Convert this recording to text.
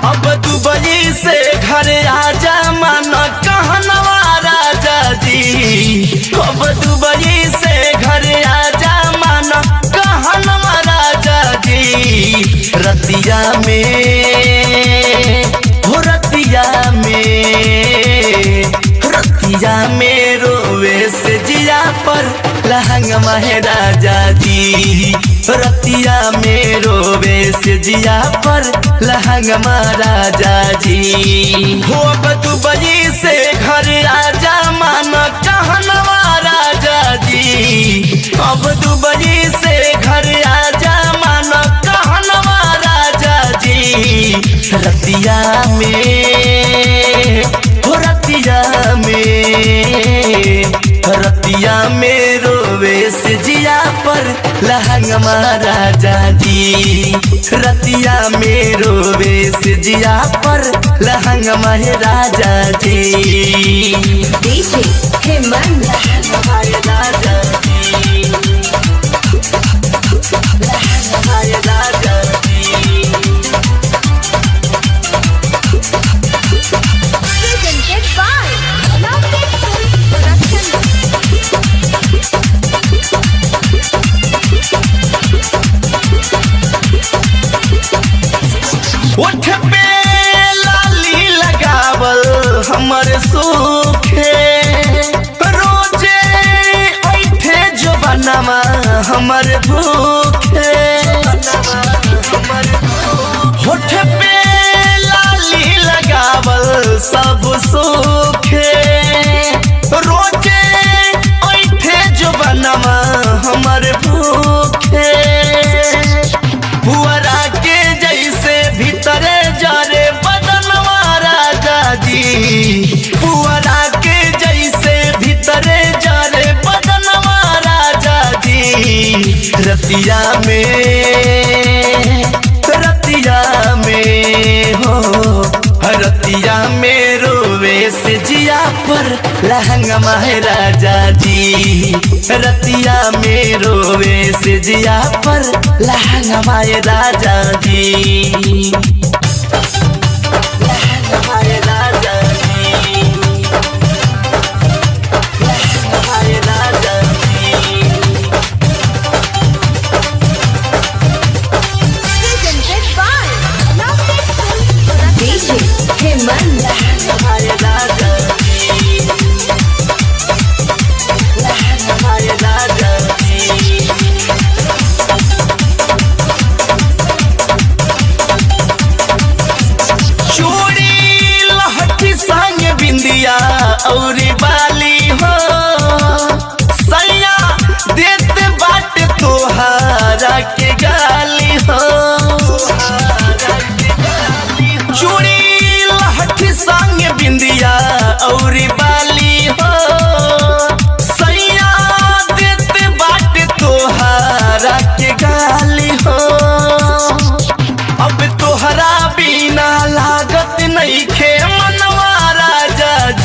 अब दुबई से घर आजा मन कहनवा राजा जी। अब दुबई से घर आजा मन कहनवा राजा जी। रतिया में हो रतिया में रोवे से जिया पर लहंगा है राजा जी। रतिया में रोवे से जिया पर लहंगा राजा जी। हो अब दुबई से घर आजा मन कहनवा राजा जी। अब दुबई से घर आजा मन कहनवा राजा जी। रतिया में हो रतिया में रोवे से जिया पर लहंगा राजा जी। रतिया में रोवे से जिया पर लहंगा राजा जी। DJ Heman राजा जी, राजा जी। presented by Lovely Production। उठ पे लाली लगावल हमर सूखे। रोजे ऐठे जो बनवा हमर भूखे। होठ पे लाली लगावल सब सूखे। रोजे ऐठे जो बनवा हमर भूखे। पुअरा के जैसे भीतरे जरे बदनवा राजा जी। पुअरा के जैसे भीतरे जरे बदनवा राजा जी। रतिया में हो रतिया में रोवे से जिया पर लहंगा है राजा जी। रतिया में रोवे से जिया पर लहंगा है राजा जी। लहंगा है राजा जी, लहंगा है राजा जी। Presented by Lovely Production। DJ Heman लहंगा है राजा जी, लहंगा है राजा जी। चूड़ी लहठी संग बिंदिया और बाली हो। सैया देते बाट तोहारा के गाली हो। चूड़ी लहठी संग बिंदिया और बाली हो। सैया देते बाट तोहारा के गाली हो। अब तोहरा बिना लागत नहीं खे